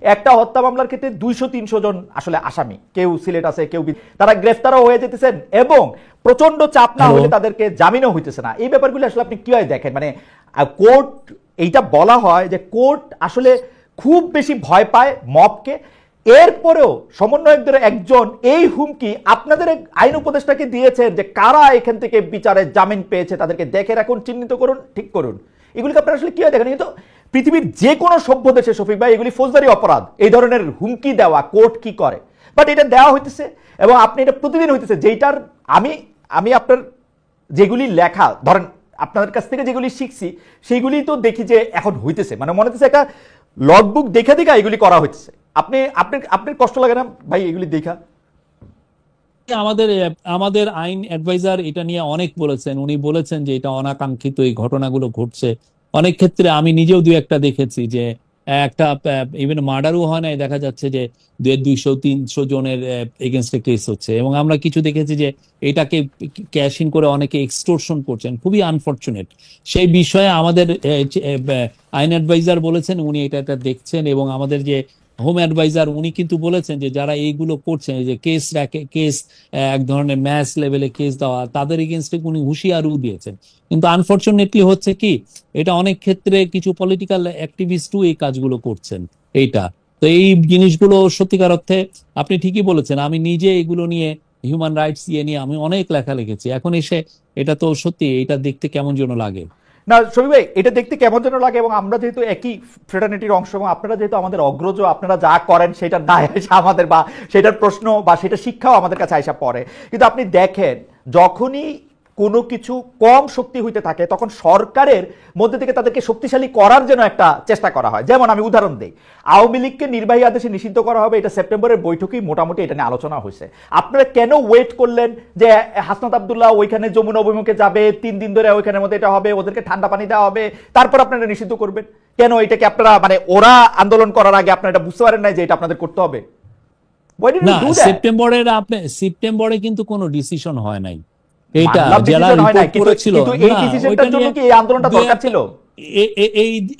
একটা হত্যা মামলার ক্ষেত্রে 200-300 জন আসলে আসামি, কেউ সিলেট আছে, কেউ তারা গ্রেফতারও হয়ে যেতেছেন এবং প্রচন্ড চাপ না হলে তাদেরকে জামিনও হইতেছে না। এই ব্যাপারগুলো আসলে আপনি কিভাবে দেখেন? মানে কোর্ট, এইটা বলা হয় যে কোর্ট আসলে খুব বেশি ভয় পায় মবকে, এরপরেও সমন্বয়কদের একজন এই হুমকি আপনাদের আইন উপদেষ্টাকে দিয়েছেন যে কারা এখান থেকে বিচারে জামিন পেয়েছে তাদেরকে দেখে রাখুন, চিহ্নিত করুন, ঠিক করুন। এগুলিকে আপনারা আসলে কিভাবে দেখেন? কিন্তু পৃথিবীর যে কোনো সভ্য দেশে শফিক ভাই এগুলি ফৌজদারি অপরাধ, এই ধরনের হুমকি দেওয়া, কোর্ট কি করে, বাট এটা দেওয়া হইতেছে এবং আপনি এটা প্রতিদিন হইতেছে। যেইটার আমি আমি আপনার যেগুলি লেখা, ধরেন আপনাদের কাছ থেকে যেগুলি শিখছি সেইগুলি তো দেখি যে এখন হইতেছে, মানে মনে হচ্ছে একটা লগবুক দেখা দেখা এগুলি করা হইতেছে। আপনি আপনার কষ্ট লাগে না ভাই এগুলি দেখা? আমাদের আমাদের আইন অ্যাডভাইজার এটা নিয়ে অনেক বলেছেন। উনি বলেছেন যে এটা অনাকাঙ্ক্ষিত, এই ঘটনাগুলো ঘটছে অনেক ক্ষেত্রে। আমি নিজেও দুই একটা দেখেছি যে একটা ইভেন মার্ডারও হয় নাই, দেখা যাচ্ছে যে 200-300 জনের এগেনস্টে কেস হচ্ছে। এবং আমরা কিছু দেখেছি যে এটাকে ক্যাশ ইন করে অনেকে এক্সটোরশন করছেন, খুবই আনফরচুনেট। সেই বিষয়ে আমাদের আইন অ্যাডভাইজার বলেছেন উনি এটা দেখছেন, এবং আমাদের যে হোম অ্যাডভাইজার উনি কিন্তু বলেছেন যে যারা এইগুলো করছেন, যে কেস এক ধরনের ম্যাচ লেভেলে কেস দেওয়া, তাদের এগেনস্টে উনি হুঁশিয়ারিও দিয়েছেন। কিন্তু আনফরচুনেটলি হচ্ছে কি, এটা অনেক ক্ষেত্রে কিছু পলিটিক্যাল অ্যাক্টিভিস্টও এই কাজগুলো করছেন এইটা। তো এই জিনিসগুলো সত্যিকার অর্থে আপনি ঠিকই বলেছেন। আমি নিজে এগুলো নিয়ে, হিউম্যান রাইটস নিয়ে আমি অনেক লেখা লিখেছি। এখন এসে এটা তো সত্যি, এটা দেখতে কেমন যেন লাগে। না শফিক ভাই, এটা দেখতে কেমন যেন লাগে, এবং আমরা যেহেতু একই ফ্রেটার্নিটির অংশ এবং আপনারা যেহেতু আমাদের অগ্রজ, আপনারা যা করেন সেটার দায় আসা আমাদের, বা সেটার প্রশ্ন বা সেটা শিক্ষাও আমাদের কাছে আইসা পড়ে। কিন্তু আপনি দেখেন যখনই কোনো কিছু কম শক্তি হইতে থাকে তখন সরকারের মধ্যে থেকে তাদেরকে শক্তিশালী করার জন্য একটা চেষ্টা করা হয়। যেমন আমি উদাহরণ দিই, আওয়ামী লীগকে নির্বাহী আদেশে নিষিদ্ধ করা হবে, এটা সেপ্টেম্বরের বৈঠকেই মোটামুটি এটা নিয়ে আলোচনা হয়েছে। আপনারা কেন ওয়েট করলেন যে হাসনাত আব্দুল্লাহ ওইখানে যমুনা অভিমুখে যাবে, 3 দিন ধরে ওইখানের মধ্যে এটা হবে, ওদেরকে ঠান্ডা পানি দেওয়া হবে, তারপর আপনারা নিষিদ্ধ করবেন? কেন এটাকে আপনারা, মানে ওরা আন্দোলন করার আগে আপনারা এটা বুঝতে পারেন না যে এটা আপনাদের করতে হবে? না, সেপ্টেম্বরে কিন্তু কোনো ডিসিশন হয় নাই। এইটা যারা রিপোর্ট করেছিল,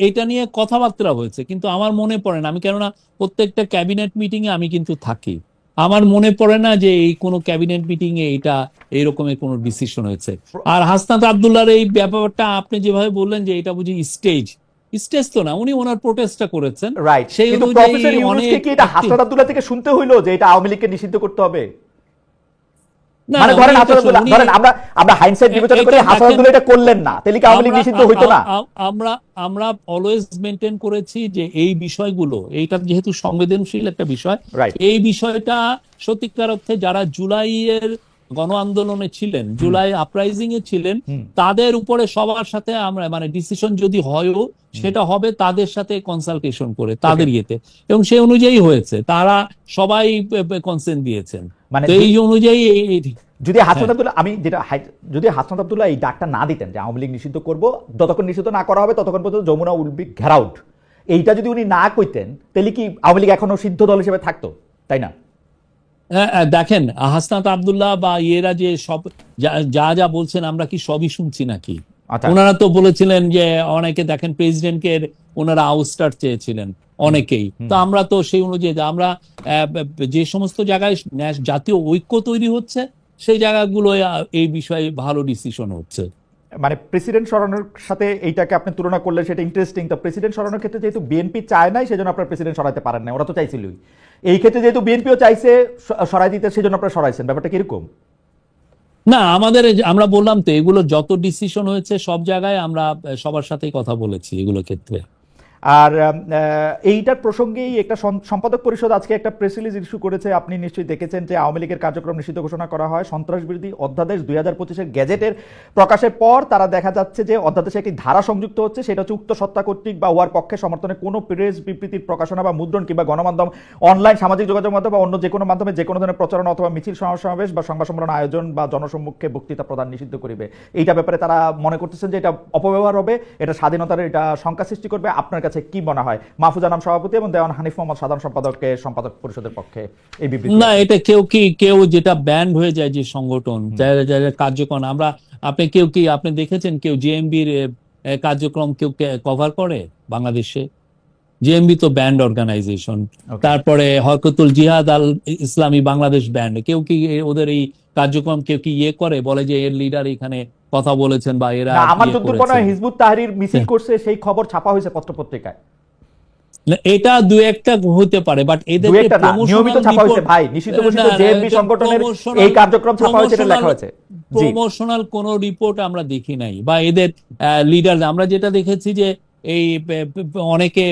এইটা নিয়ে কথাবার্তা হয়েছে, কিন্তু আমার মনে পড়ে না। আমি কেননা প্রত্যেকটা ক্যাবিনেট মিটিং এ আমি কিন্তু থাকি, আমার মনে পড়ে না যে এই কোনো ক্যাবিনেট মিটিং এ এটা এইরকমের কোনো ডিসিশন হয়েছে। আর হাসনাত আব্দুল্লাহর এই ব্যাপারটা আপনি যেভাবে বললেন যে এটা বুঝি স্টেজ তো না, উনি ওনার প্রোটেস্টটা করেছেন, রাইট। সেই কিন্তু প্রফেসর ইউনূসকে কি এটা হাসনাত আব্দুল্লাহ থেকে শুনতে হইলো যে এটা আওয়ামী লীগকে নিষিদ্ধ করতে হবে? মানে ধরেন আমরা হাইন্ডসাইট বিবেচনা করে হাসনাত আব্দুল্লাহ এটা করলেন না, তাহলে কি আওয়ামী লীগ নিষিদ্ধ হইতো না? আমরা অলওয়েজ মেনটেন করেছি যে এই বিষয়গুলো, এইটা যেহেতু সংবেদনশীল একটা বিষয়, এই বিষয়টা সত্যিকার অর্থে যারা জুলাইয়ের গণ আন্দোলনে ছিলেন, জুলাই আপরাইজিং এ ছিলেন, তাদের উপরে সবার সাথে আমরা, মানে ডিসিশন যদি হয়ও সেটা হবে তাদের সাথে কনসালটেশন করে, তাদের ইয়েতে, এবং সেই অনুযায়ী হয়েছে। তারা সবাই কনসেন্ট দিয়েছেন, মানে এই অনুযায়ী। যদি হাসনাত আব্দুল্লাহ, আমি যেটা, যদি হাসনাত আব্দুল্লাহ এই ডাকটা না দিতেন যে আওয়ামী লীগ নিষিদ্ধ করবো, যতক্ষণ নিষিদ্ধ না করা হবে ততক্ষণ পর্যন্ত যমুনা উইল বি ঘেরাউট, এইটা যদি উনি না কইতেন তাহলে কি আওয়ামী লীগ এখনো সিদ্ধ দল হিসেবে থাকতো, তাই না? দেখেন, হাসনাত আব্দুল্লাহ বা ইয়েরা যে সব যা যা বলছেন আমরা কি সবই শুনছি নাকি? ওনারা তো বলেছিলেন যে অনেকে, দেখেন প্রেসিডেন্টকে ওনারা আউটস্টার চেয়েছিলেন অনেকেই, তো আমরা তো সেই অনুযায়ী আমরা যে সমস্ত জায়গায় জাতীয় ঐক্য তৈরি হচ্ছে সেই জায়গাগুলো এই বিষয়ে ভালো ডিসিশন হচ্ছে। মানে প্রেসিডেন্ট সরানোর সাথে এইটাকে আপনি তুলনা করলেন, সেটা ইন্টারেস্টিং। তো প্রেসিডেন্ট সরানোর ক্ষেত্রে যেহেতু বিএনপি চায় নাই সেজন্য আপনারা প্রেসিডেন্ট সরাইতে পারেন না, ওরা তো চাইছিলই। এই ক্ষেত্রে যেহেতু বিএনপিও চাইছে সরাই দিতে, সেজন্য আপনারা সরাইছেন, ব্যাপারটা কিরকম? না, আমরা বললাম তো এগুলো যত ডিসিশন হয়েছে সব জায়গায় আমরা সবার সাথেই কথা বলেছি এগুলো ক্ষেত্রে। আর এইটার প্রসঙ্গেই একটা সম্পাদক পরিষদ আজকে একটা প্রেস রিলিজ ইস্যু করেছে, আপনি নিশ্চয়ই দেখেছেন, যে আওয়ামী লীগের কার্যক্রম নিষিদ্ধ ঘোষণা করা হয়। সন্ত্রাস বিরোধী অধ্যাদেশ 2025-এর গেজেটের প্রকাশের পর তারা দেখা যাচ্ছে যে অধ্যাদেশে একটি ধারা সংযুক্ত হচ্ছে, সেটা হচ্ছে উক্ত সত্তা কর্তৃক বা উহার পক্ষে সমর্থনে কোনো প্রেস বিবৃতির প্রকাশনা বা মুদ্রণ কিংবা গণমাধ্যম, অনলাইন সামাজিক যোগাযোগ মাধ্যম বা অন্য যে কোনো মাধ্যমে যে কোনো ধরনের প্রচারণা অথবা মিছিল সমাবেশ বা সংবাদ সম্মেলন আয়োজন বা জনসম্মুখে বক্তৃতা প্রদান নিষিদ্ধ করিবে। এইটা ব্যাপারে তারা মনে করতেছেন যে এটা অপব্যবহার হবে, এটা স্বাধীনতার এটা শঙ্কা সৃষ্টি করবে। আপনার কাছে কি মনে হয়? মাহফুজ আনাম সভাপতি এবং দেওয়ান হানিফ মোহাম্মদ সাধারণ সম্পাদক পরিষদের পক্ষে এই বিবৃতি। না, এটা কেউ যেটা ব্যান্ড হয়ে যায়, যে সংগঠন যারা কার্যক্রম, আপনি আপনি দেখেছেন কেউ জেএমবির কার্যক্রম কেউ কভার করে বাংলাদেশে? জেএমবি তো ব্যান্ড অর্গানাইজেশন, Okay. তারপরে হরকতুল জিহাদ আল ইসলামী বাংলাদেশ ব্যান্ড, কেউ কি ওদের এই কার্যক্রম কেউ কি করে, বলে যে এর লিডার এখানে কথা বলেছেন বা এরা না, আমার যতদূর মনে হয় করেছেন? হিজবুত তাহরির মিছিল করছে, সেই খবর ছাপা হয়েছে পত্রপত্রিকায়। না, এটা দু একটা হতে পারে, বাট দুই এদেরকে একটা না, নিয়মিত ছাপা হয়েছে ভাই, নিষিদ্ধ ঘোষিত জেএমবি সংগঠনের এই কার্যক্রম ছাপা হয়েছে, এটা লেখা হয়েছে। জি, প্রমোশনাল কোন রিপোর্ট আমরা দেখি নাই, বা এদের লিডার আমরা যেটা দেখেছি যে এই অনেকে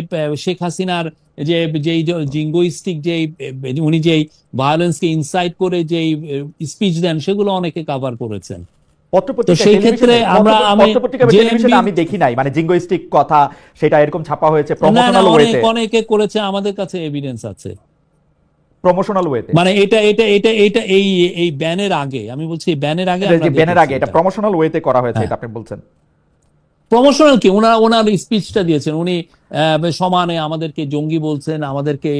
শেখ হাসিনার যে যেই জিঙ্গোইস্টিক যে উনি যেই ভায়োলেন্সকে ইনসাইট করে যেই স্পিচ দেন, সেগুলো অনেকে কভার করেছেন। তো সেই ক্ষেত্রে আমি দেখি নাই, মানে জিঙ্গোইস্টিক কথা সেটা এরকম ছাপা হয়েছে না, প্রমোশনাল ওয়েতে, অনেকে করেছে, আমাদের কাছে এভিডেন্স আছে। প্রমোশনাল ওয়েতে, মানে এটা এটা এটা এটা এই এই ব্যানের আগে, আমি বলছি ব্যানের আগে, ব্যানের আগে এটা প্রমোশনাল ওয়েতে করা হয়েছে, এটা আপনি বলছেন। প্রমোশনাল কি, ওনার স্পিচটা দিয়েছেন উনি, সমানে আমাদেরকে জঙ্গি বলছেন, আমাদেরকে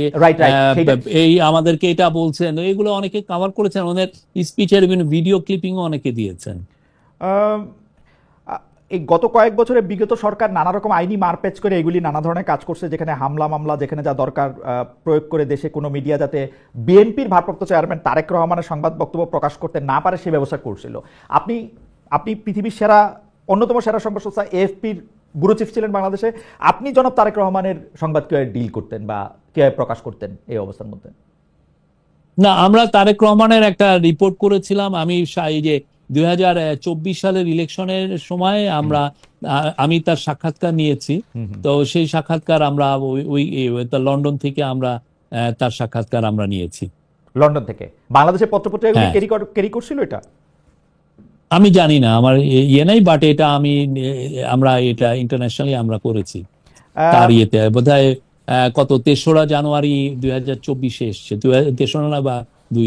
এই আমাদেরকে এটা বলছেন, এগুলো অনেকে কভার করেছেন, ওনার স্পিচের বিভিন্ন ভিডিও ক্লিপিং অনেকে দিয়েছেন। এই গত কয়েক বছরে বিগত সরকার নানা রকম আইনি মারপ্যাচ করে এগুলি নানা ধরনের কাজ করছে, যেখানে হামলা মামলা যেখানে যা দরকার প্রয়োগ করে দেশে কোনো মিডিয়া যাতে বিএনপির ভারপ্রাপ্ত চেয়ারম্যান তারেক রহমানের সংবাদ বক্তব্য প্রকাশ করতে না পারে সে ব্যবস্থা করছিল। আপনি পৃথিবীর অন্যতম সেরা সংবাদ সংস্থা এএফপির ব্যুরো চিফ ছিলেন বাংলাদেশে, আপনি জনাব তারেক রহমানের সংবাদ কিভাবে ডিল করতেন বা কিভাবে প্রকাশ করতেন এই অবস্থার মধ্যে? না, আমরা তারেক রহমানের একটা রিপোর্ট করেছিলাম, আমি এই যে 2024 সালের ইলেকশনের সময় আমি তার সাক্ষাৎকার নিয়েছি। তো সেই সাক্ষাৎকার আমরা ওই লন্ডন থেকে আমরা তার সাক্ষাৎকার আমরা নিয়েছি। লন্ডন থেকে বাংলাদেশের পত্রপত্রিকা ক্যারি করছিল এটা? আমি জানি না, আমার ইয়ে নাই, বাট এটা আমরা এটা ইন্টারন্যাশনালি আমরা করেছি। তার ইয়েতে বোধহয় কত 3রা জানুয়ারি 2024 এসছে, 3রা বা 2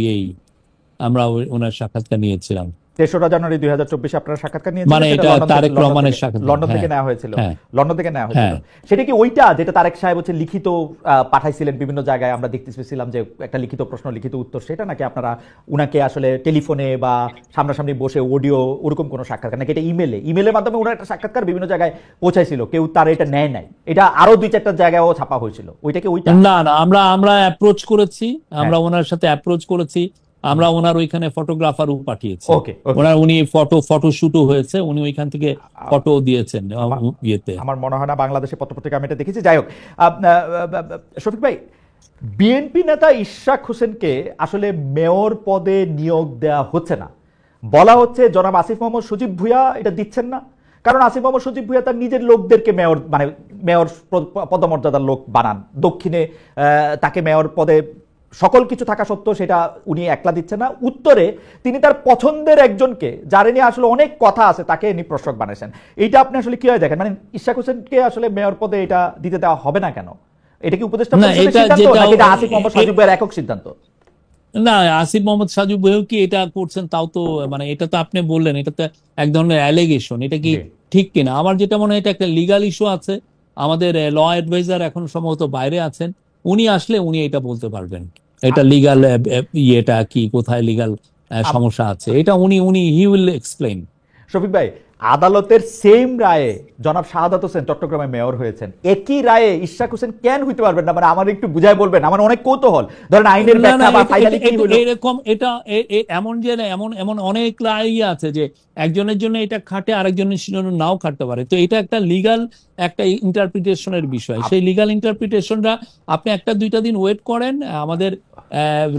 আমরা ওনার সাক্ষাৎকার নিয়েছিলাম। 3রা জানুয়ারি 2024 আপনারা সাক্ষাৎকার নিয়েছিলেন, মানে এটা তারেক রহমানের সাক্ষাৎকার লন্ডন থেকে নেওয়া হয়েছিল। লন্ডন থেকে নেওয়া হয়েছিল, সেটা কি ওইটা যেটা তারেক সাহেব হচ্ছে লিখিত পাঠাইছিলেন বিভিন্ন জায়গায়, আমরা দেখতে পেয়েছিলাম যে একটা লিখিত প্রশ্ন লিখিত উত্তর, সেটা নাকি আপনারা উনাকে আসলে টেলিফোনে বা সামনাসামনি বসে অডিও ওরকম কোনো সাক্ষাৎকার, নাকি এটা ইমেলের মাধ্যমে ওনার একটা সাক্ষাৎকার বিভিন্ন জায়গায় পৌঁছাইছিল, কেউ তার এটা নেয় নাই, এটা আরো 2-4টা জায়গায়ও ছাপা হয়েছিল, ওইটা কি ওইটা? না, আমরা অ্যাপ্রোচ করেছি, আমরা ওনার সাথে অ্যাপ্রোচ করেছি, আমরা ওনার ওইখানে ফটোগ্রাফারও পাঠিয়েছি, উনি ফটো শুটও হয়েছে, উনি ওইখান থেকে ফটো দিয়েছেন ইয়েতে। আমার মনে হয় না বাংলাদেশে পত্রপত্রিকা আমি এটা দেখেছি। যাই হোক, শফিক ভাই, বিএনপি নেতা ইশরাক হোসেনকে আসলে মেয়র পদে নিয়োগ দেওয়া হচ্ছে না, বলা হচ্ছে জনাব আসিফ মোহাম্মদ সজীব ভুঁইয়া এটা দিচ্ছেন না, কারণ আসিফ মোহাম্মদ সজীব ভুঁইয়া তার নিজের লোকদেরকে মেয়র পদমর্যাদার লোক বানান, দক্ষিণে তাকে মেয়র পদে সকল কিছু থাকা সত্ত্বেও সেটা উনি একলা দিচ্ছেন না, উত্তরে তিনি তার পছন্দের একজনকে, যার নিয়ে আসলে অনেক কথা আছে, তাকে ইনি প্রশাসক বানাইছেন। এইটা আপনি আসলে কিভাবে দেখেন? মানে ইশরাক হোসেনকে আসলে মেয়র পদে এটা দিতে দেওয়া হবে না কেন? এটা কি উপদেষ্টা পরিষদের সিদ্ধান্ত নাকি এটা আসিফ মোহাম্মদ সজীব ভাইয়ের একক সিদ্ধান্ত? না, আসিফ মোহাম্মদ সজীব ভাইও কি এটা করছেন, তাও তো মানে এটা তো আপনি বললেন, এটা তো এক ধরনের অ্যালিগেশন, এটা কি ঠিক কিনা? আমার যেটা মনে হয় এটা একটা লিগাল ইস্যু আছে, আমাদের ল অ্যাডভাইজার এখন সম্ভবত বাইরে আছেন, উনি আসলে উনি এটা বলতে পারবেন এটা লিগাল ইয়েটা কি, কোথায় লিগাল সমস্যা আছে, এটা উনি হি উইল এক্সপ্লেইন। শফিক ভাই, আদালতের সেম রায়ে জনাব শাহাদাত হোসেন চট্টগ্রামে মেয়র হয়েছেন, একই রায়ে ইশরাক হোসেন কেন হইতে পারবেন না? মানে আমার একটু বুঝাই বলবেন, আমার অনেক কৌতূহল, ধরেন আইনের ব্যাখ্যা বা ফাইনালি কি হলো এরকম, এটা এমন যে এমন অনেক রায় আছে যে একজনের জন্য এটা খাটে, আরেকজনের জন্য নাও খাটতে পারে, তো এটা একটা লিগাল একটা ইন্টারপ্রিটেশনের বিষয়, সেই লিগাল ইন্টারপ্রিটেশনটা আপনি 1-2টা দিন ওয়েট করেন, আমাদের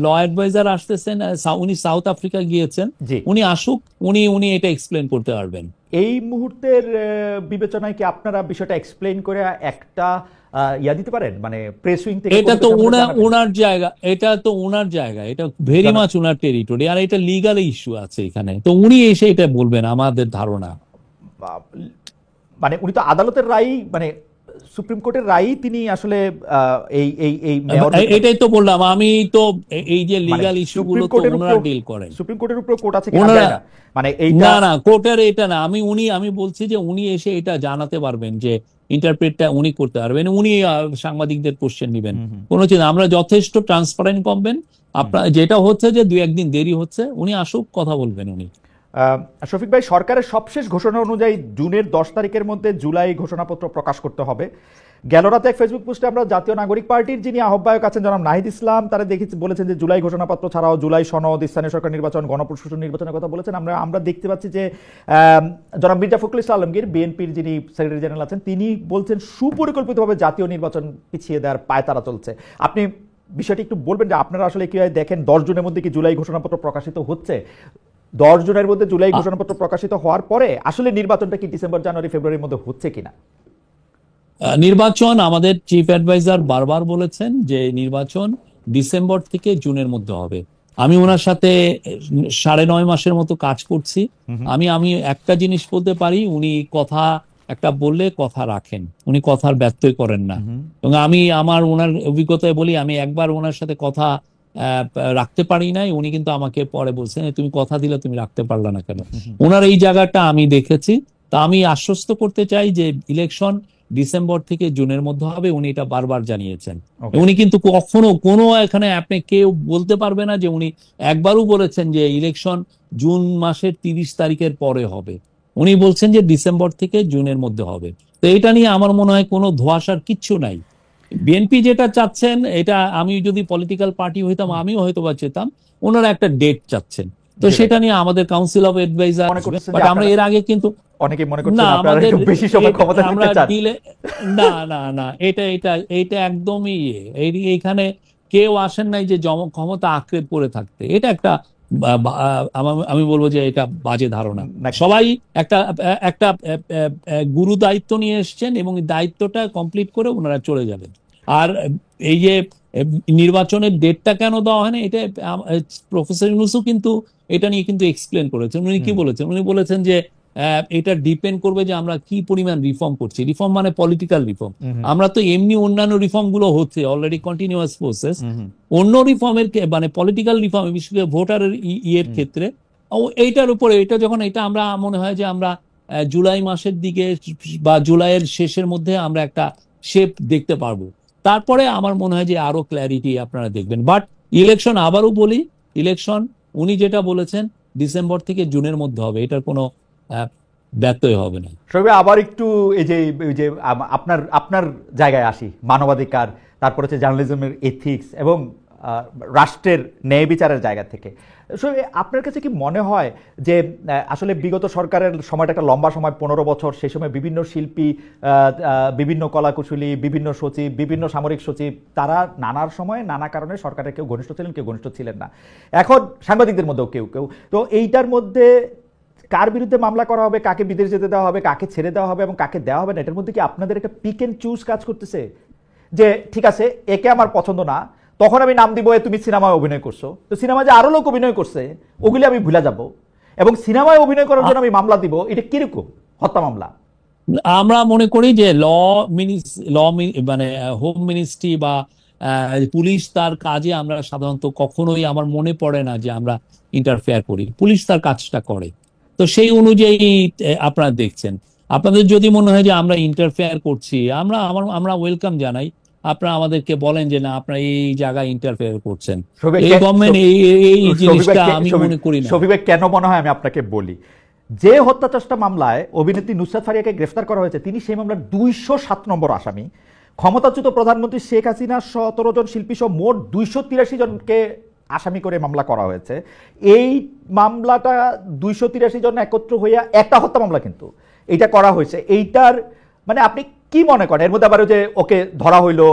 ল অ্যাডভাইজার আসতেছেন, উনি সাউথ আফ্রিকা গিয়েছেন, উনি আসুক, উনি এটা এক্সপ্লেন করতে পারবেন। এই মুহূর্তের বিবেচনায় কি আপনারা বিষয়টা এক্সপ্লেইন করে একটা ইয়া দিতে পারেন, মানে প্রেস উইং থেকে? এটা তো ওনার জায়গা, এটা ভেরি মাচ ওনার টেরিটরি, আর এটা লিগাল ইস্যু আছে এখানে, তো উনি এসে এটা বলবেন আমাদের ধারণা। মানে উনি তো আদালতের রায়, মানে সুপ্রিম কোর্টের রায় তিনি আসলে এটাই তো বললাম আমি, তো এই যে লিগাল ইস্যুগুলো তো ওনারা ডিল করেন, সুপ্রিম কোর্টের উপর কোর্ট আছে ওনারা, মানে না কোর্টের এটা না, আমি বলছি যে উনি এসে এটা জানাতে পারবেন, যে ইন্টারপ্রেটটা উনি করতে পারবেন, উনি সাংবাদিকদের কোশ্চেন নেবেন, কোনো চিন্তা, আমরা যথেষ্ট ট্রান্সপারেন্ট করবেন, আপনার যেটা হচ্ছে যে 2-1 দিন দেরি হচ্ছে, উনি আসুক, কথা বলবেন উনি। শফিক ভাই, সরকারের সবশেষ ঘোষণা অনুযায়ী জুনের 10 তারিখের মধ্যে জুলাই ঘোষণাপত্র প্রকাশ করতে হবে, গেল রাতে এক ফেসবুক পোস্টে আমরা জাতীয় নাগরিক পার্টির যিনি আহ্বায়ক আছেন জনাব নাহিদ ইসলাম তারা দেখেছি বলেছেন যে জুলাই ঘোষণাপত্র ছাড়াও জুলাই সনদ, স্থানীয় সরকার নির্বাচন, গণপ্রশাসন নির্বাচনের কথা বলেছেন। আমরা দেখতে পাচ্ছি যে জনাব মির্জা ফখরুল ইসলাম আলমগীর বিএনপির যিনি সেক্রেটারি জেনারেল আছেন তিনি বলছেন সুপরিকল্পিতভাবে জাতীয় নির্বাচন পিছিয়ে দেওয়ার পায়তারা চলছে। আপনি বিষয়টি একটু বলবেন যে আপনারা আসলে কিভাবে দেখেন? 10 জুনের মধ্যে কি জুলাই ঘোষণাপত্র প্রকাশিত হচ্ছে? 10 জুনের মধ্যে জুলাই ঘোষণাপত্র প্রকাশিত হওয়ার পরে আসলে নির্বাচনটা কি ডিসেম্বর, জানুয়ারি, ফেব্রুয়ারির মধ্যে হচ্ছে কিনা? নির্বাচন আমাদের চিফ অ্যাডভাইজার বারবার বলেছেন যে নির্বাচন ডিসেম্বর থেকে জুনের মধ্যে হবে। আমি ওনার সাথে 9.5 মাসের মতো কাজ করছি। আমি একটা জিনিস বলতে পারি, উনি কথা একটা বললে কথা রাখেন, উনি কথার ব্যত্যয় করেন না। এবং আমি ওনার অভিজ্ঞতায় বলি, আমি একবার ওনার সাথে কথা রাখতে পারি নাই, উনি কিন্তু আমাকে পরে বলছেন তুমি কথা দিলে তুমি রাখতে পারলা না কেন। ওনার এই জায়গাটা আমি দেখেছি। তা আমি আশ্বস্ত করতে চাই যে ইলেকশন ডিসেম্বর থেকে জুনের মধ্যে হবে, উনি এটা বারবার জানিয়েছেন। উনি কিন্তু কখনো কোনো এখানে আপনি কেউ বলতে পারবে না যে উনি একবারও বলেছেন যে ইলেকশন জুন মাসের 30 তারিখের পরে হবে। উনি বলছেন যে ডিসেম্বর থেকে জুনের মধ্যে হবে। তো এটা নিয়ে আমার মনে হয় কোনো ধোঁয়াশার কিচ্ছু নাই। বিএনপি যেটা চাচ্ছেন, এটা আমি যদি পলিটিক্যাল পার্টি হইতাম আমিও হয়তো বা চেতাম, ওনারা একটা ডেট চাচ্ছেন। তো সেটা নিয়ে আমাদের কাউন্সিল অফ অ্যাডভাইজার, বাট আমরা এর আগে কিন্তু অনেকে মনে করছেন আপনারা একটু বেশি সময় ক্ষমতা থাকতে চান। না, এটা একদমই এইখানে কেউ আসেন নাই যে ক্ষমতা আঁকড়ে পড়ে থাকতে। এটা একটা আমি বলবো যে এটা বাজে ধারণা। সবাই একটা একটা গুরু দায়িত্ব নিয়ে এসছেন এবং দায়িত্বটা কমপ্লিট করে ওনারা চলে যাবেন। আর এই যে নির্বাচনের ডেটটা কেন দেওয়া হয় না, এটা প্রফেসর ইউনূসও কিন্তু এটা নিয়ে কিন্তু এক্সপ্লেন করেছেন। উনি কি বলেছেন? উনি বলেছেন যে এটা ডিপেন্ড করবে যে আমরা কি পরিমাণ রিফর্ম করছি। রিফর্ম মানে পলিটিক্যাল রিফর্ম। আমরা তো এমনি অন্যান্য রিফর্ম গুলো হচ্ছে অলরেডি কন্টিনিউয়াস প্রসেস। অন্য রিফর্মের মানে পলিটিক্যাল রিফর্ম, বিশেষ করে ভোটারের ইয়ের ক্ষেত্রে এইটার উপরে এটা যখন আমরা মনে হয় যে আমরা জুলাই মাসের দিকে বা জুলাইয়ের শেষের মধ্যে আমরা একটা শেপ দেখতে পারবো। তারপরে আমার মনে হয় যে আরো ক্ল্যারিটি আপনারা দেখবেন। বাট ইলেকশন, আবারও বলি, ইলেকশন উনি যেটা বলেছেন ডিসেম্বর থেকে জুনের মধ্যে হবে, এটার কোনো ব্যত্যয় হবে না। আবার একটু এই যে আপনার জায়গায় আসি, মানবাধিকার, তারপর হচ্ছে জার্নালিজমের এথিক্স এবং রাষ্ট্রের ন্যায় বিচারের জায়গা থেকে আপনার কাছে কি মনে হয় যে আসলে বিগত সরকারের সময়টা একটা লম্বা সময়, 15 বছর, সেই সময় বিভিন্ন শিল্পী, বিভিন্ন কলাকুশলী, বিভিন্ন সচিব, বিভিন্ন সামরিক সচিব, তারা নানার সময় নানা কারণে সরকারের কেউ ঘনিষ্ঠ ছিলেন, কেউ ঘনিষ্ঠ ছিলেন না। এখন সাংবাদিকদের মধ্যেও কেউ কেউ, তো এইটার মধ্যে কার বিরুদ্ধে মামলা করা হবে, কাকে বিদেশ যেতে দেওয়া হবে, কাকে ছেড়ে দেওয়া হবে এবং কাকে দেওয়া হবে না, এটার মধ্যে কি আপনাদের একটা পিক এন্ড চুজ কাজ করতেছে? যে ঠিক আছে, একে আমার পছন্দ না, তখন আমি নাম দিব তুমি সিনেমায় অভিনয় করছো, তো সিনেমায় যে আরো লোক অভিনয় করছে ওগুলি আমি ভুলে যাব এবং সিনেমায় অভিনয় করার জন্য আমি মামলা দিব, এটা কিরকম হত্যা মামলা? আমরা মনে করি যে মানে হোম মিনিস্ট্রি বা পুলিশ তার কাজে আমরা সাধারণত কখনোই, আমার মনে পড়ে না যে আমরা ইন্টারফেয়ার করি। পুলিশ তার কাজটা করে, তো সেই অনুযায়ী আপনারা দেখছেন। আপনাদের যদি মনে হয় যে আমরা ইন্টারফেয়ার করছি, আমরা ওয়েলকাম জানাই। আপনারা আমাদেরকে বলেন যে না, আপনারা এই জায়গায় ইন্টারফেয়ার করছেন। এই গভর্নমেন্ট এই জিনিসটা আমি মনে করি না। শফিক ভাই, কেন মনে হয় আমি আপনাকে বলি, যে হত্যা চেষ্টা মামলায় অভিনেত্রী নুসরাত ফারিয়াকে গ্রেফতার করা হয়েছে, তিনি সেই মামলার 207 নম্বর আসামি। ক্ষমতাচ্যুত প্রধানমন্ত্রী শেখ হাসিনা 17 জন শিল্পী সহ মোট 283 জনকে আসামি করে মামলা করা হয়েছে। এই মামলাটা 283 জন একত্র হইয়া একটা হত্যা মামলা কিন্তু এইটা করা হয়েছে। এইটার মানে আপনি কি মনে করেন? এর মধ্যে আবার যে ওকে ধরা হইলো,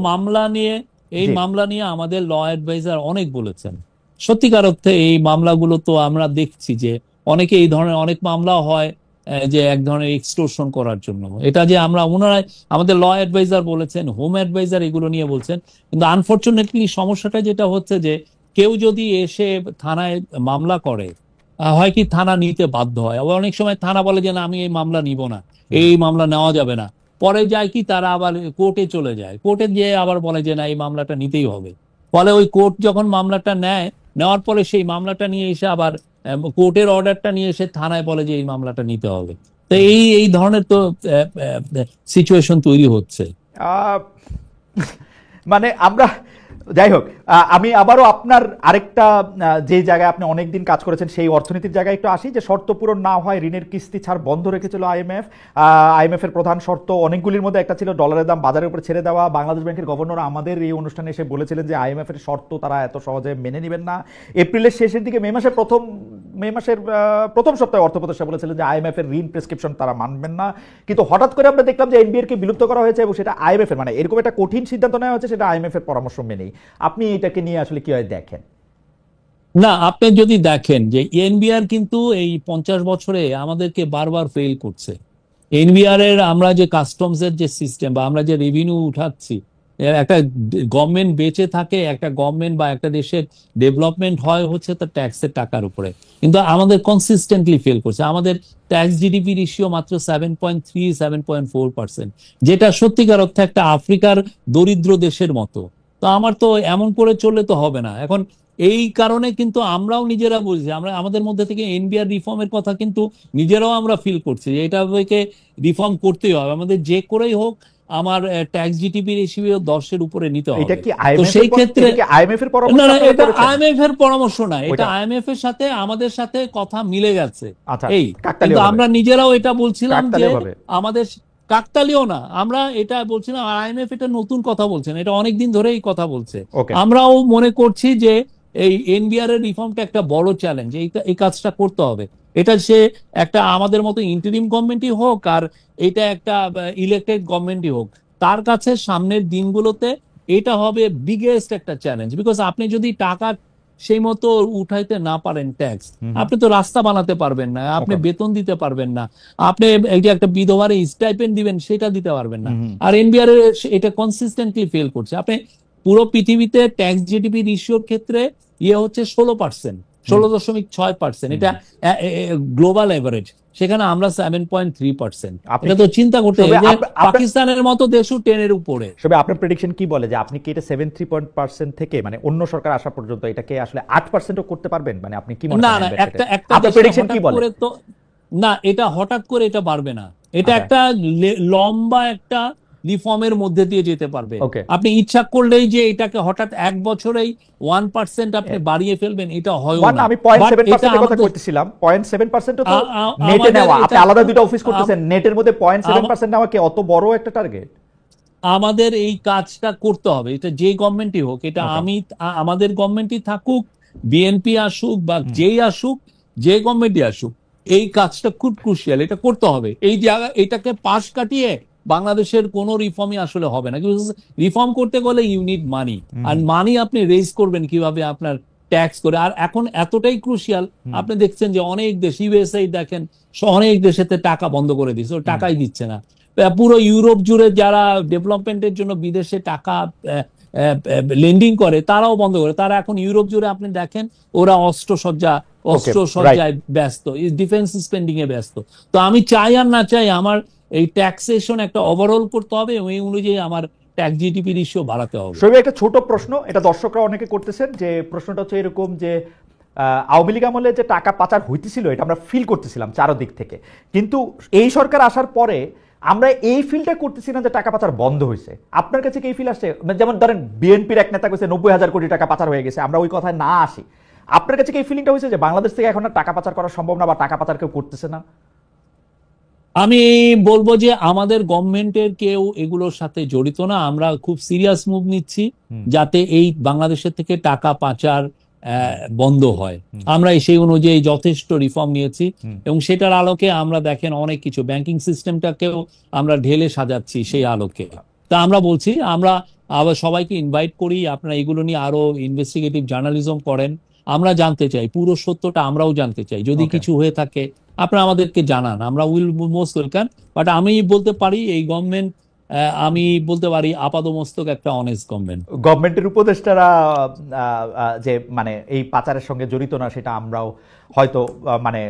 মামলা নিয়ে আমাদের ল অ্যাডভাইজার অনেক বলেছেন। সত্যিকার অর্থে এই মামলাগুলো তো আমরা দেখছি যে অনেকে এই ধরনের অনেক মামলা হয় যে এক ধরনের এক্সটোরশন করার জন্য। এটা যে ওনারা আমাদের ল অ্যাডভাইজার বলেছেন, হোম অ্যাডভাইজার এগুলো নিয়ে বলছেন। কিন্তু আনফরচুনেটলি সমস্যাটা যেটা হচ্ছে যে কেউ যদি এসে থানায় মামলা করে, হয় কি থানা নিতে বাধ্য হয়। অনেক সময় থানা বলে যে না, আমি এই মামলা নিব না, এই মামলা নেওয়া যাবে না। পরে যায় কি, তারা আবার কোর্টে চলে যায়, কোর্টে গিয়ে আবার বলে যে না, এই মামলাটা নিতেই হবে। ফলে ওই কোর্ট যখন মামলাটা নেওয়ার পরে সেই মামলাটা নিয়ে এসে আবার কোর্টের অর্ডারটা নিয়ে এসে থানায় বলে যে এই মামলাটা নিতে হবে। তো এই ধরনের তো সিচুয়েশন তৈরি হচ্ছে। মানে আমরা যাই হোক, আমি আবারও আপনার আরেকটা যে জায়গায় আপনি অনেকদিন কাজ করেছেন সেই অর্থনীতির জায়গায় একটু আসি, যে শর্ত পূরণ না হয় ঋণের কিস্তি ছাড় বন্ধ রেখেছিল আইএমএফ এর প্রধান শর্ত অনেকগুলির মধ্যে একটা ছিল ডলারের দাম বাজারের উপরে ছেড়ে দেওয়া। বাংলাদেশ ব্যাংকের গভর্নর আমাদের এই অনুষ্ঠানে এসে বলেছিলেন যে আইএমএফ এর শর্ত তারা এত সহজে মেনে নেবেন না। এপ্রিলের শেষের দিকে মে মাসের প্রথম সপ্তাহে অর্থ উপদেষ্টা বলেছিলেন যে আইএমএফ এর ঋণ প্রেসক্রিপশন তারা মানবেন না, কিন্তু হঠাৎ করে আমরা দেখলাম যে এনবিআর কে বিলুপ্ত করা হয়েছে এবং সেটা আইএমএফ এর, মানে এরকম একটা কঠিন সিদ্ধান্ত নেওয়া হয়েছে সেটা আইএমএফ এর পরামর্শ মেনেই। আপনি এটাকে নিয়ে আসলে কিভাবে দেখেন? না, আপনি যদি দেখেন যে এনবিআর কিন্তু এই 50 বছরে আমাদেরকে বারবার ফেল করছে। এনবিআর এর আমরা যে কাস্টমস এর যে সিস্টেম বা আমরা যে রেভিনিউ উঠাচ্ছি, একটা গভর্নমেন্ট বেঁচে থাকে, একটা গভর্নমেন্ট বা একটা দেশের ডেভেলপমেন্ট হয় হচ্ছে তার ট্যাক্সের টাকার উপরে, কিন্তু আমাদের কনসিস্টেন্টলি ফেল করছে। আমাদের ট্যাক্স জিডিপি রেশিও মাত্র 7.3-7.4%, যেটা সত্যিকার অর্থে একটা আফ্রিকার দরিদ্র দেশের মতো। তো আমার তো এমন করে চললে তো হবে না। এখন এই কারণে কিন্তু আমরাও নিজেরা বলছি, আমরা আমাদের মধ্যে থেকে এনবিআর রিফর্মের কথা কিন্তু নিজেরাও আমরা ফিল করছি যে এটাকে রিফর্ম করতেই হবে আমাদের, যে করেই হোক আমার ট্যাক্স জিডিপি রেশিও 10-এর উপরে নিতে হবে। এটা কি তো সেই ক্ষেত্রে আইএমএফ এর পরামর্শ? না না, এটা আইএমএফ এর পরামর্শ না, এটা আইএমএফ এর সাথে আমাদের সাথে কথা মিলে গেছে। এই কিন্তু আমরা নিজেরাও এটা বলছিলাম যে আমাদের কাকতালীয় না, আমরা এটা বলছিলাম। আর আইএমএফ এটা নতুন কথা বলছেন, এটা অনেকদিন ধরে এই কথা বলছে। আমরাও মনে করছি যে এই এনবিআর এর রিফর্মটা একটা বড় চ্যালেঞ্জ, এই কাজটা করতে হবে। এটা সে একটা আমাদের মতো ইন্টারিম গভর্নমেন্টই হোক আর এটা একটা ইলেক্টেড গভর্নমেন্টই হোক, তার কাছে সামনের দিনগুলোতে এটা হবে বিগেস্ট একটা চ্যালেঞ্জ। বিকজ আপনি যদি টাকা সেই মতো উঠাইতে না পারেন ট্যাক্স, আপনি তো রাস্তা বানাতে পারবেন না, আপনি বেতন দিতে পারবেন না, আপনি এই যে একটা বিধবার স্টাইপেন্ড দিবেন সেটা দিতে পারবেন না। আর এনবিআর এটা কনসিস্টেন্টলি ফেল করছে। আপনি পুরো পৃথিবীতে ট্যাক্স জিডিপি রেশিওর ক্ষেত্রে হচ্ছে 16%, 16.6%, এটা গ্লোবাল এভারেজ। সেখানে আমরা 7.3%। এটা তো চিন্তা করতে হবে যে পাকিস্তানের মতো দেশও 10 এর উপরে। আপনার প্রেডিকশন কি বলে যে আপনি কি এটা 7.3% থেকে মানে অন্য সরকার আসা পর্যন্ত এটাকে আসলে 8%ও করতে পারবেন? মানে আপনি কি মনে করেন? না, একটা প্রেডিকশন কি বলে? তো না, এটা হঠাৎ করে এটা বাড়বে না, এটা একটা লম্বা একটা রিফর্মের মধ্যে দিয়ে যেতে পারবে। আপনি ইচ্ছা করলেই যে এটাকে হঠাৎ এক বছরেই 1% আপনি বাড়িয়ে ফেলবেন, এটা হয় না। আমি 0.7% এর কথা কইতেছিলাম। 0.7% তো নেটে নেওয়া, আপনি আলাদা দুটো অফিস করতেছেন, নেটের মধ্যে 0.7% নেওয়া কি অত বড় একটা টার্গেট? আমাদের এই কাজটা করতে হবে, এটা যে গভর্নমেন্টই হোক, এটা আমাদের গভর্নমেন্টই থাকুক, বিএনপি আসুক বা যেই আসুক, যে গভর্নমেন্টই আসুক, এই কাজটা খুব ক্রুশিয়াল, এটা করতে হবে। এই জায়গা এটাকে পাশ কাটিয়ে বাংলাদেশের কোনো রিফর্মই আসলে হবে না। রিফর্ম করতে গেলে ইউ নিড মানি, আর মানি আপনি রেজ করবেন কিভাবে? আপনার ট্যাক্স করে। আর এখন এতটাই ক্রুশিয়াল, আপনি দেখছেন যে অনেক দেশ, ইউএসএ দেখেন, অনেক দেশেতে টাকা বন্ধ করে দিচ্ছে, ও টাকাই দিচ্ছে না। পুরো ইউরোপ জুড়ে যারা ডেভেলপমেন্টের জন্য বিদেশে টাকা লেন্ডিং করে তারাও বন্ধ করে। তারা এখন ইউরোপ জুড়ে আপনি দেখেন ওরা অস্ত্রসজ্জায় ব্যস্ত, ডিফেন্স স্পেন্ডিং এ ব্যস্ত। তো আমি চাই আর না চাই আমার এই ট্যাক্সেশন একটা ওভারঅল করতে হবে এবং এই অনুযায়ী আমার ট্যাক্স জিডিপি রেশিও বাড়াতে হবে। একটা ছোট প্রশ্ন, এটা দর্শকরা অনেকে করতেছেন, যে প্রশ্নটা হচ্ছে এরকম যে আওয়ামী লীগ আমলে যে টাকা পাচার হইতেছিল এটা আমরা ফিল করতেছিলাম চারদিক থেকে, কিন্তু এই সরকার আসার পরে আমরা এই ফিলটা করতেছি না যে টাকা পাচার বন্ধ হয়েছে। আপনার কাছে কি এই ফিল আসছে? যেমন ধরেন বিএনপির এক নেতা কইছে 90,000 কোটি টাকা পাচার হয়ে গেছে, আমরা ওই কথায় না আসি। আপনার কাছে কি এই ফিলিংটা হয়েছে যে বাংলাদেশ থেকে এখন আর টাকা পাচার করা সম্ভব না বা টাকা পাচার কেউ করতেছে না? আমি বলবো যে আমাদের গভর্নমেন্টের কেউ এগুলোর সাথে জড়িত না। আমরা খুব সিরিয়াস মুভ নিচ্ছি যাতে এই বাংলাদেশের থেকে টাকা পাচার বন্ধ হয়। আমরা সেই অনুযায়ী যথেষ্ট রিফর্ম নিয়েছি এবং সেটার আলোকে আমরা দেখেন অনেক কিছু ব্যাংকিং সিস্টেমটাকেও আমরা ঢেলে সাজাচ্ছি সেই আলোকে। তা আমরা বলছি, আমরা আবার সবাইকে ইনভাইট করি, আপনারা এগুলো নিয়ে আরো ইনভেস্টিগেটিভ জার্নালিজম করেন। আমরা জানতে চাই, পুরো সত্যটা আমরাও জানতে চাই। যদি কিছু হয়ে থাকে আপনারা আমাদেরকে জানান, আমরা উইল মোস্ট ওয়েলকাম। বাট আমি বলতে পারি এই গভর্নমেন্ট, আমি বলতে পারি আপাতমস্তক একটা অনেস্ট গভর্নমেন্ট। গভর্নমেন্টের উপদেষ্টারা যে মানে এই পাচারের সঙ্গে জড়িত না সেটা আমরাও হয়তো মানে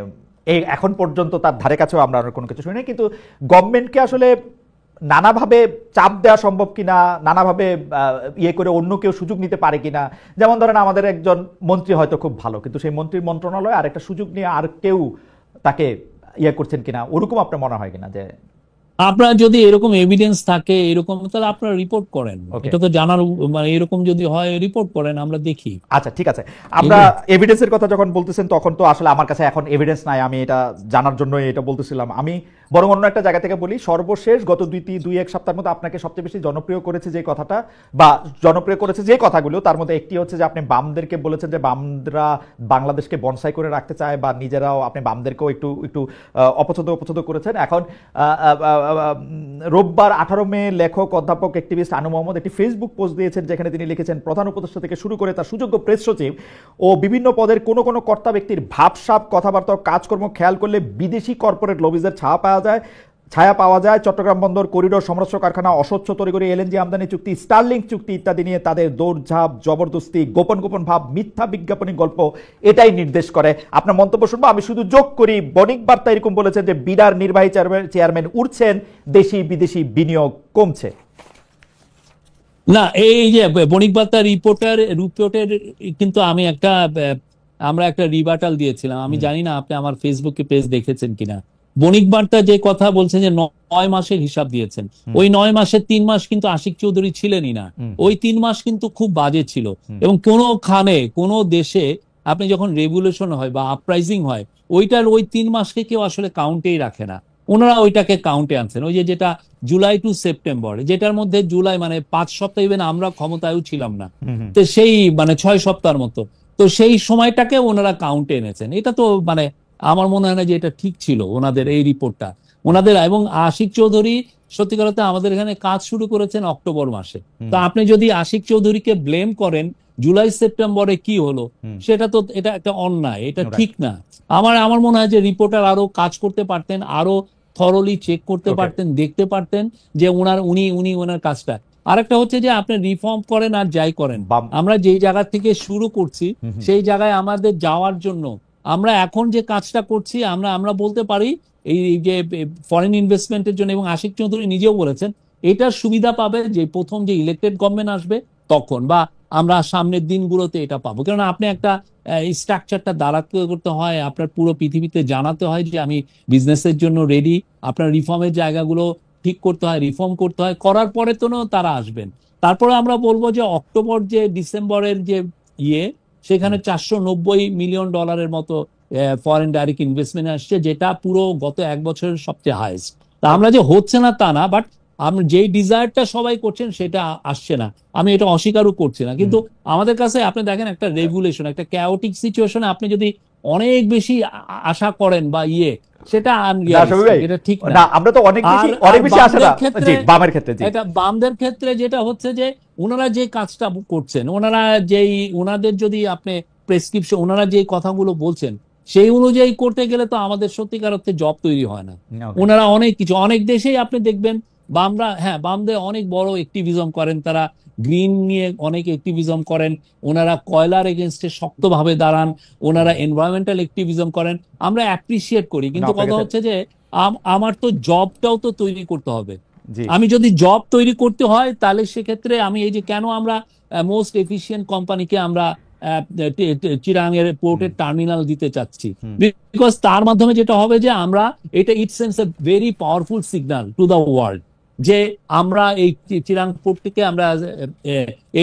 এই এখন পর্যন্ত তার ধারে কাছেও আমরা কোনো কিছু শুনি না, কিন্তু গভর্নমেন্টকে আসলে নানাভাবে চাপ দেওয়া সম্ভব কিনা, নানাভাবে ইয়ে করে অন্য কেউ সুযোগ নিতে পারে কিনা। যেমন ধরেন আমাদের একজন মন্ত্রী হয়তো খুব ভালো, কিন্তু সেই মন্ত্রীর মন্ত্রণালয় আর একটা সুযোগ নিয়ে আর কেউ তাকে ইয়ে করছেন কিনা, ওরকম আপনার মনে হয় কিনা? যে আপনার যদি এরকম এভিডেন্স থাকে এরকম, তাহলে আপনারা রিপোর্ট করেন। Okay. এটা তো জানার, মানে এরকম যদি হয় রিপোর্ট করেন, আমরা দেখি। আচ্ছা ঠিক আছে, আমরা এভিডেন্সের কথা যখন বলতেছেন তখন তো আসলে আমার কাছে এখন এভিডেন্স নাই, আমি এটা জানার জন্য এটা বলতেছিলাম। আমি বরং অন্য একটা জায়গা থেকে বলি, সর্বশেষ গত দুই এক সপ্তাহের মধ্যে আপনাকে সবচেয়ে বেশি জনপ্রিয় করেছে যে কথাটা, বা জনপ্রিয় করেছে যে কথাগুলো, তার মধ্যে একটি হচ্ছে যে আপনি বামদেরকে বলেছেন যে বামরা বাংলাদেশকে বনসাই করে রাখতে চায়, বা নিজেরাও আপনি বামদেরকেও একটু একটু অপছন্দ করেছেন। এখন রোববার 18 মে লেখক অধ্যাপক অ্যাক্টিভিস্ট আনু মোহাম্মদ একটি ফেসবুক পোস্ট দিয়েছেন, যেখানে তিনি লিখেছেন প্রধান উপদেষ্টা থেকে শুরু করে তার সুযোগ্য প্রেস সচিব ও বিভিন্ন পদের কোনো কোনো কর্তা ব্যক্তির ভাবসাব, কথাবার্তা ও কাজকর্ম খেয়াল করলে বিদেশি কর্পোরেট লবিজের ছায়া পাওয়া যায়। চট্টগ্রাম বন্দর করিডোর, সমরাস্ত্র কারখানা, অস্বচ্ছ তড়িঘড়ি এলএনজি আমদানি চুক্তি, স্টারলিংক চুক্তি ইত্যাদি নিয়ে তাদের দৌড়ঝাঁপ, জবরদস্তি, গোপন গোপন ভাব, মিথ্যা বিজ্ঞাপনী গল্প এটাই নির্দেশ করে। আপনার মন্তব্য শুনবো, আমি শুধু যোগ করি, বণিক বার্তা এরকম বলেছেন যে বিডার নির্বাহী চেয়ারম্যান উঠছেন, দেশি বিদেশি বিনিয়োগ কমছে। না, এই যে বণিক বার্তা রিপোর্টের কিন্তু আমরা একটা রিবাটাল দিয়েছিলাম। আমি জানি না আপনি আমার ফেসবুকে পেজ দেখেছেন কিনা। বণিক বার্তা যে কথা বলছেন যে 9 মাসের হিসাব দিয়েছেন, ওই 9 মাসের 3 মাস কিন্তু আশিক চৌধুরী ছিলেনই না। ওই 3 মাস কিন্তু খুব বাজে ছিল। এবং কোনো দেশে আপনি যখন রেভলিউশন হয় বা আপরাইজিং হয়, ওই 3 মাসকে কেউ আসলে কাউন্টেই রাখে না। ওনারা ওইটাকে কাউন্টে আনছেন। ওই যেটা জুলাই টু সেপ্টেম্বর, যেটার মধ্যে জুলাই মানে 5 সপ্তাহ, ইভেন আমরা ক্ষমতায়ও ছিলাম না, তো সেই মানে 6 সপ্তাহের মতো, তো সেই সময়টাকে ওনারা কাউন্টে এনেছেন। এটা তো মানে আমার মনে হয় না যে এটা ঠিক ছিল ওনাদের এই রিপোর্টটা ওনাদের। এবং আশিক চৌধুরী সত্যিকার অর্থে আমাদের এখানে কাজ শুরু করেছেন অক্টোবর মাসে। তো আপনি যদি আশিক চৌধুরীকে ব্লেম করেন জুলাই সেপ্টেম্বরে কি হলো, সেটা তো এটা একটা অন্যায়, এটা ঠিক না। আমার মনে হয় যে রিপোর্টার আরো কাজ করতে পারতেন, আরো থরলি চেক করতে পারতেন, দেখতে পারতেন যে উনি ওনার কাজটা। আরেকটা হচ্ছে যে আপনি রিফর্ম করেন আর যাই করেন, আমরা যেই জায়গা থেকে শুরু করছি সেই জায়গায় আমাদের যাওয়ার জন্য আমরা এখন যে কাজটা করছি, আমরা বলতে পারি এই যে ফরেন ইনভেস্টমেন্টের জন্য, এবং আশিক চৌধুরী নিজেও বলেছেন এটার সুবিধা পাবে যে প্রথম যে ইলেক্টেড গভর্নমেন্ট আসবে তখন, বা আমরা সামনের দিনগুলোতে এটা পাবো। কারণ আপনি একটা স্ট্রাকচারটা দাঁড়াতে করতে হয়, আপনার পুরো পৃথিবীতে জানাতে হয় যে আমি বিজনেসের জন্য রেডি, আপনার রিফর্মের জায়গাগুলো ঠিক করতে হয়, রিফর্ম করতে হয়, করার পরে তো তারা আসবেন। তারপরে আমরা বলবো যে অক্টোবর যে ডিসেম্বরের যে সেখানে $490 মিলিয়ন মতো ফরেন ডাইরেক্ট ইনভেস্টমেন্ট আসছে, যেটা পুরো গত 1 বছরের সবচেয়ে হাইয়েস্ট। তা আমরা যে হচ্ছে না তা না, বাট আমরা যেই ডিজায়ারটা সবাই করছেন সেটা আসছে না, আমি এটা অস্বীকারও করছি না। কিন্তু আমাদের কাছে আপনি দেখেন একটা রেগুলেশন, একটা ক্যাওটিক সিচুয়েশনে আপনি যদি অনেক বেশি আশা করেন বা সেটা এটা ঠিক না। আমরা তো অনেক বেশি আশা না জি বামের ক্ষেত্রে। জি, এটা বামদের ক্ষেত্রে যেটা হচ্ছে যে ওনারা যে কাজটা করছেন, ওনাদের যদি আপনি প্রেসক্রিপশন, ওনারা যে কথাগুলো বলছেন সেই অনুযায়ী করতে গেলে তো আমাদের সত্যিকার অর্থে জব তৈরি হয় না। ওনারা অনেক দেশেই আপনি দেখবেন বামদের অনেক বড় অ্যাক্টিভিজম করেন, তারা গ্রিন নিয়ে অনেক অ্যাক্টিভিজম করেন, ওনারা কয়লার এগেনস্টে শক্তভাবে দাঁড়ান, ওনারা এনভায়রনমেন্টাল অ্যাক্টিভিজম করেন, আমরা অ্যাপ্রিসিয়েট করি। কিন্তু কথা হচ্ছে যে আমার তো জবটাও তো তৈরি করতে হবে। আমি যদি জব তৈরি করতে হয় তাহলে সেক্ষেত্রে আমি এই যে কেন আমরা মোস্ট এফিশিয়েন্ট কোম্পানিকে আমরা চিরাঙের পোর্টের টার্মিনাল দিতে চাচ্ছি, বিকজ তার মাধ্যমে যেটা হবে যে আমরা it sends a very powerful signal to the world যে আমরা এই চিরাং পোর্টটিকে আমরা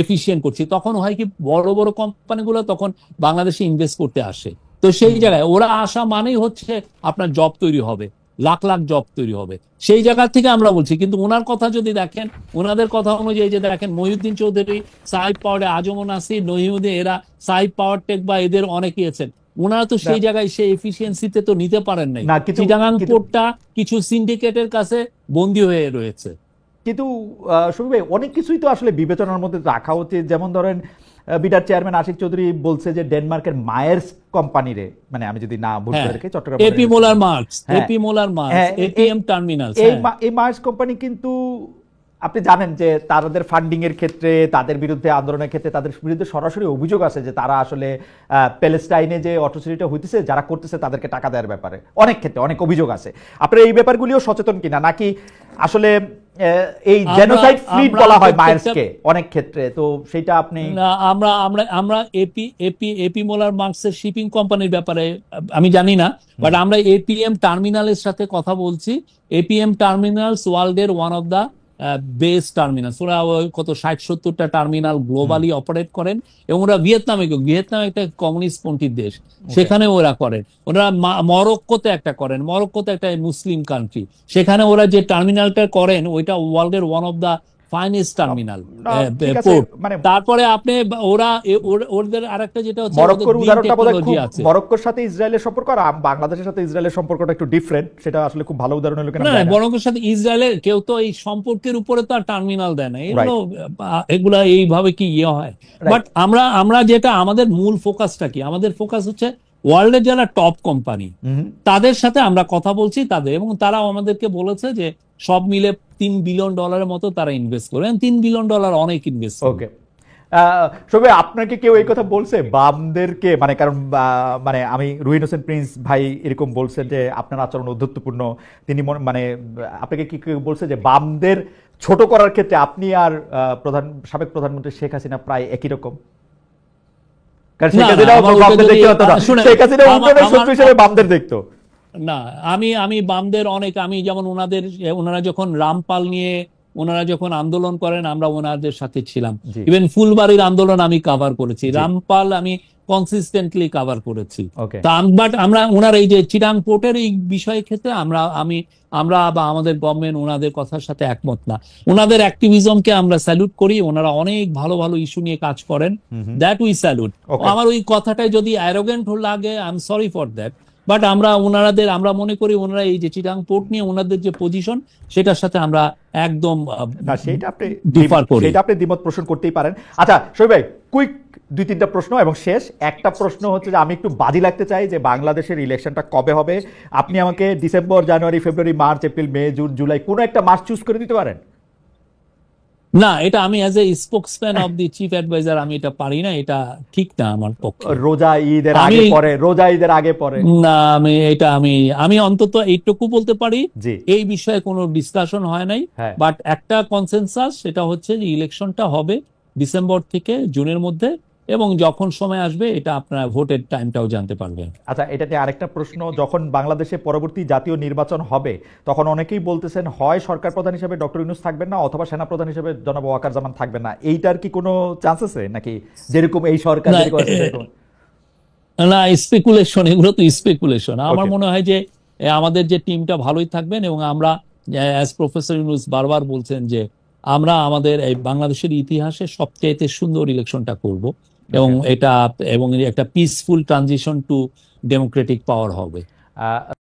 এফিশিয়েন্ট করছি। তখন হয় কি, বড় বড় কোম্পানিগুলো তখন বাংলাদেশে ইনভেস্ট করতে আসে। তো সেই জায়গায় ওরা আসা মানেই হচ্ছে আপনার জব তৈরি হবে, লাখ লাখ জব তৈরি হবে, সেই জায়গা থেকে আমরা বলছি। কিন্তু ওনার কথা যদি দেখেন, ওনাদের কথা অনুযায়ী যে দেখেন মহিউদ্দিন চৌধুরী, সাইফ পাওয়ারে, আজমন আসি, নহিউদ্দিন, এরা সাইফ পাওয়ার টেক বা এদের অনেকে আছেন, ওনারা তো সেই জায়গায় সেই এফিসিয়েন্সিতে তো নিতে পারেন নাই। চিটাগাং পোর্টটা কিছু সিন্ডিকেটের কাছে বন্দী হয়ে রয়েছে। কিন্তু শফিক ভাই, অনেক কিছুই তো আসলে বিবেচনার মধ্যে রাখা উচিত। যেমন ধরেন বিডার চেয়ারম্যান আশিক চৌধুরী বলছে যে ডেনমার্কের মায়ার্স কোম্পানিরে, মানে আমি যদি না ভুল করে রাখি, Chattogram AP Moller Maersk, APM terminals, এই মায়ার্স কোম্পানি কিন্তু আপনি জানেন যে তাদের ফান্ডিং এর ক্ষেত্রে, তাদের বিরুদ্ধে আন্দোলনের ক্ষেত্রে তাদের বিরুদ্ধে সরাসরি অভিযোগ আছে যে তারা আসলে প্যালেস্টাইনে যে অট্রসিটিটা হইতেছে যারা করতেছে তাদেরকে টাকা দেওয়ার ব্যাপারে অনেক ক্ষেত্রে অনেক অভিযোগ আছে। আপনারা এই ব্যাপারগুলিও সচেতন কিনা, নাকি আসলে এই জেনোসাইড ফ্লিট বলা হয় মায়ার্সকে অনেক ক্ষেত্রে, তো সেটা আপনি? আমরা আমরা আমরা এপি মোলার মার্কসের শিপিং কোম্পানির ব্যাপারে আমি জানি না, বাট আমরা এপিএম টার্মিনালের সাথে কথা বলছি। এপিএম টার্মিনালস ওয়ার্ল্ডের one of the best terminal. ওরা কত 60-70টা টার্মিনাল গ্লোবালি অপারেট করেন, এবং ওরা ভিয়েতনাম একটা কমিউনিস্টপন্থী দেশ, সেখানে ওরা করেন। ওরা মরক্কোতে একটা করেন, মরক্কোতে একটা মুসলিম কান্ট্রি, সেখানে ওরা যে টার্মিনালটা করেন ওইটা ওয়ার্ল্ডের one of the finest terminal port. তারপরে আপনি ওদের আরেকটা যেটা হচ্ছে মরক্কোর উদাহরণটা বোধহয় খুব, মরক্কোর সাথে ইসরায়েলের সম্পর্ক আর বাংলাদেশের সাথে ইসরায়েলের সম্পর্কটা একটু ডিফারেন্ট, সেটা আসলে খুব ভালো উদাহরণ হলো কেন? না, মরক্কোর সাথে ইসরায়েলের কেউ তো এই সম্পর্কের উপরে তো আর টার্মিনাল দেয় না, এগুলো এইভাবে কি হয়। বাট আমরা যেটা আমাদের মূল ফোকাসটা কি, আমাদের ফোকাস হচ্ছে ওয়ার্ল্ডের যারা টপ কোম্পানি তাদের সাথে আমরা কথা বলছি তাদের, এবং তারাও আমাদেরকে বলেছে যে সব মিলে $3 বিলিয়ন মতো তারা ইনভেস্ট করেন। $3 বিলিয়ন অনেক ইনভেস্ট। ওকে, সবে আপনাকে কেউ এই কথা বলছে বামদেরকে, মানে কারণ মানে আমি রুহিন হোসেন প্রিন্স ভাই এরকম বলছেন যে আপনার আচরণ অধ্যত্বপূর্ণ, তিনি মানে আপনাকে কি কেউ বলছে যে বামদের ছোট করার ক্ষেত্রে আপনি আর সাবেক প্রধানমন্ত্রী শেখ হাসিনা প্রায় একই রকম? কারণ শেখ হাসিনা শত্রু হিসেবে বামদের দেখতো না। আমি বামদের অনেক, আমি যেমন ওনারা যখন রামপাল নিয়ে ওনারা যখন আন্দোলন করেন আমরা ওনাদের সাথে ছিলাম। ইভেন ফুলবাড়ির আন্দোলন আমি কভার করেছি, রামপাল আমি কনসিস্টেন্টলি কভার করেছি। বাট আমরা ওনার এই যে চিটাং পোর্টের এই বিষয়ের ক্ষেত্রে আমরা বা আমাদের গভর্নমেন্ট ওনাদের কথার সাথে একমত না। ওনাদের অ্যাক্টিভিজমকে আমরা স্যালুট করি, ওনারা অনেক ভালো ভালো ইস্যু নিয়ে কাজ করেন, দ্যাট উই স্যালুট। আমার ওই কথাটাই যদি অ্যারোগেন্ট লাগে, I am sorry for that. But আমরা মনে করি ওনারা এই যে চিটাং পোর্ট নিয়ে ওনাদের যে পজিশন সেটার সাথে আমরা একদম সেটা আপনি দ্বিমত পোষণ করতেই পারেন। আচ্ছা শোয়েব ভাই, কুইক 2-3টা প্রশ্ন এবং শেষ। একটা প্রশ্ন হচ্ছে যে আমি একটু বাজি লাগতে চাই যে বাংলাদেশের ইলেকশনটা কবে হবে। আপনি আমাকে ডিসেম্বর, জানুয়ারি, ফেব্রুয়ারি, মার্চ, এপ্রিল, মে, জুন, জুলাই কোনো একটা মাস চুজ করে দিতে পারেন? না, এটা আমি as a spokesman of the chief adviser আমি এটা পারি না, এটা ঠিক না আমার পক্ষে। রোজা ঈদের আগে পরে না, আমি অন্তত এইটুকু বলতে পারি এই বিষয়ে কোনো ডিসকাশন হয় নাই। বাট একটা কনসেনসাস, সেটা হচ্ছে যে ইলেকশনটা হবে ডিসেম্বর থেকে জুনের মধ্যে, এবং যখন সময় আসবে এটা আপনারা ভোটের টাইমটাও জানতে পারবেন। আচ্ছা, এটাতে আরেকটা প্রশ্ন, যখন বাংলাদেশে পরবর্তী জাতীয় নির্বাচন হবে তখন অনেকেই বলতেছেন হয় সরকার প্রধান হিসেবে ডক্টর ইউনূস থাকবেন না, অথবা সেনা প্রধান হিসেবে জনাব ওয়াকার জামান থাকবেন না। এইটার কি কোনো চান্স আছে নাকি যেরকম এই সরকার? না, স্পেকুলেশন, এগুলো তো স্পেকুলেশন। আমার মনে হয় যে আমাদের যে টিমটা ভালোই থাকবেন, এবং আমরা অ্যাজ প্রফেসর ইউনূস বারবার বলছেন যে আমরা আমাদের এই বাংলাদেশের ইতিহাসে সবচেয়ে সুন্দর ইলেকশনটা করব, এবং এটা একটা পিসফুল ট্রানজিশন টু ডেমোক্রেটিক পাওয়ার হবে।